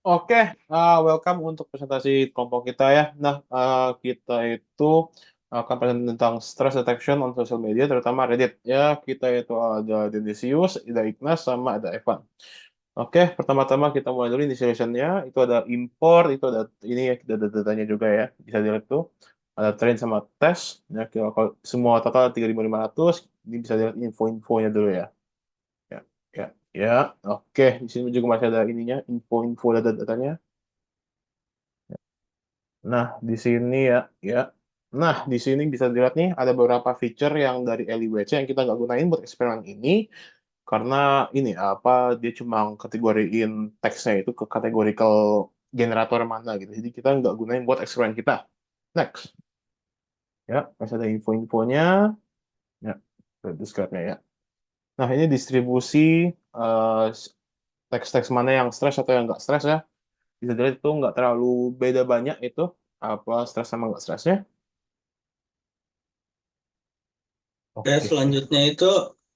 Oke, welcome untuk presentasi kelompok kita ya. Nah, kita itu akan presentasi tentang stress detection on social media, terutama Reddit. Ya, kita itu ada Denisius, ada Ignas, sama ada Evan. Oke, pertama-tama kita mulai dulu initiation-nya. Itu ada import, itu ada ini ya, kita ada datanya juga ya. Bisa dilihat tuh. Ada train sama test. Ya, kalau semua total 3.500. Ini bisa dilihat info-infonya dulu ya. Ya, ya, ya. Oke, di sini juga masih ada ininya, info-info data-datanya. Nah, di sini ya, ya. Nah, di sini bisa dilihat nih ada beberapa feature yang dari LIWC yang kita nggak gunain buat eksperimen ini karena ini apa dia cuma kategoriin teksnya itu ke categorical generator mana gitu. Jadi kita nggak gunain buat eksperimen kita. Next, ya, masih ada info-infonya, ya, describe-nya ya. Nah, ini distribusi eh, teks-teks mana yang stres atau yang nggak stres ya. Bisa dilihat itu nggak terlalu beda banyak itu apa stres sama nggak stresnya. Ya, Oke. selanjutnya itu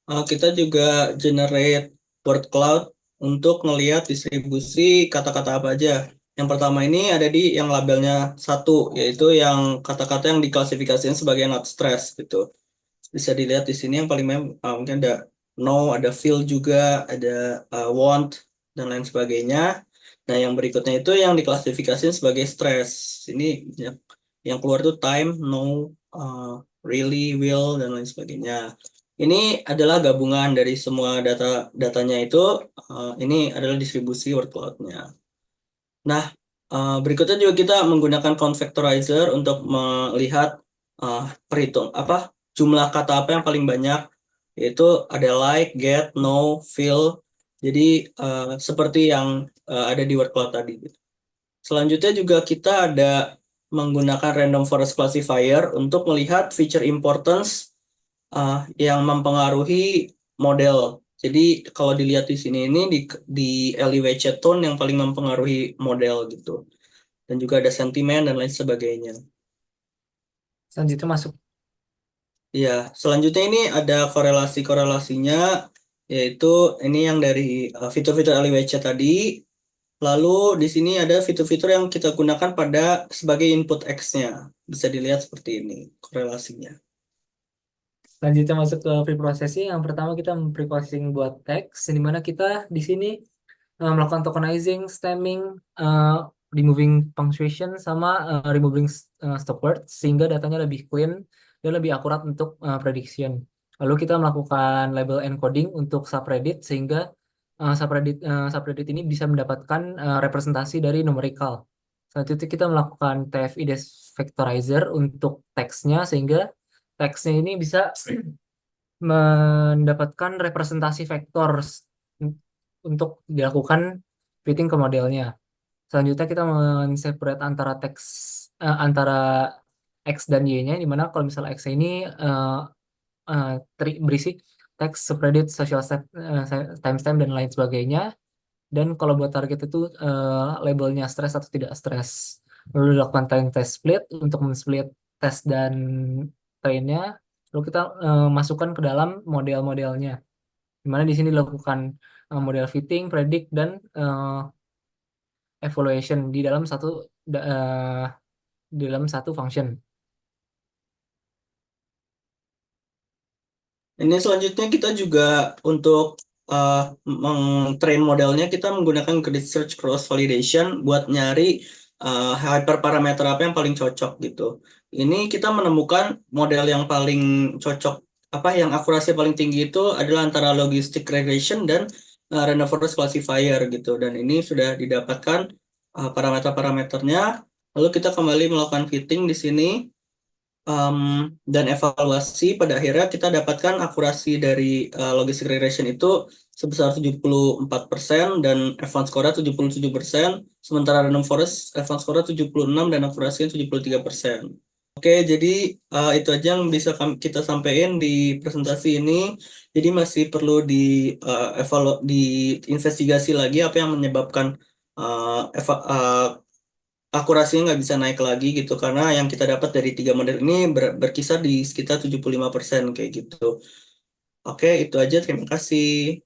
kita juga generate word cloud untuk ngelihat distribusi kata-kata apa aja. Yang pertama ini ada di yang labelnya satu, yaitu yang kata-kata yang diklasifikasikan sebagai not stress gitu. Bisa dilihat di sini yang paling mungkin ada no, ada feel juga, ada want dan lain sebagainya. Nah, yang berikutnya itu yang diklasifikasikan sebagai stress. Ini yang keluar tuh time, no, uh, really, will dan lain sebagainya. Ini adalah gabungan dari semua datanya itu. Ini adalah distribusi word cloud-nya. Nah, berikutnya juga kita menggunakan convectorizer untuk melihat perhitung apa jumlah kata apa yang paling banyak, yaitu ada like, get, know, feel. Jadi seperti yang ada di word cloud tadi. Selanjutnya juga kita ada menggunakan random forest classifier untuk melihat feature importance yang mempengaruhi model. Jadi kalau dilihat di sini ini di elevation tone yang paling mempengaruhi model gitu. Dan juga ada sentimen dan lain sebagainya. Selanjutnya masuk. Ya, selanjutnya ini ada korelasi-korelasinya, yaitu ini yang dari fitur-fitur elevation tadi. Lalu di sini ada fitur-fitur yang kita gunakan pada sebagai input X-nya. Bisa dilihat seperti ini korelasinya. Selanjutnya masuk ke preprocessing. Yang pertama kita preprocessing buat teks, di mana kita di sini melakukan tokenizing, stemming, eh, removing punctuation, sama removing stop word, sehingga datanya lebih clean dan lebih akurat untuk prediction. Lalu kita melakukan label encoding untuk subreddit, sehingga subreddit ini bisa mendapatkan representasi dari numerical. Selanjutnya kita melakukan TF-IDES vectorizer untuk teksnya, sehingga teksnya ini bisa mendapatkan representasi vektor untuk dilakukan fitting ke modelnya. Selanjutnya kita men-separate antara teks antara X dan Y-nya, di mana kalau misalnya X ini eh, berisi teks, subreddit, social timestamp dan lain sebagainya. Dan kalau buat target itu labelnya stres atau tidak stres. Lalu dilakukan time test split untuk men-split tes dan trainnya. Lalu kita masukkan ke dalam model-modelnya. Di mana di sini dilakukan model fitting, predict, dan evaluation da- eh, di dalam satu function. Ini selanjutnya kita juga untuk meng-train modelnya kita menggunakan grid search cross validation buat nyari hyperparameter apa yang paling cocok gitu. Ini kita menemukan model yang paling cocok apa yang akurasi paling tinggi itu adalah antara logistic regression dan random forest classifier gitu. Dan ini sudah didapatkan parameter-parameternya. Lalu kita kembali melakukan fitting di sini. Um, dan evaluasi pada akhirnya kita dapatkan akurasi dari logistic regression itu sebesar 74% dan advanced score 77%, sementara random forest advanced score 76 dan akurasinya 73%. Oke, jadi itu aja yang bisa kita sampaikan di presentasi ini. Jadi masih perlu diinvestigasi lagi apa yang menyebabkan akurasinya nggak bisa naik lagi gitu karena yang kita dapat dari tiga model ini berkisar di sekitar 75% kayak gitu. Oke, itu aja. Terima kasih.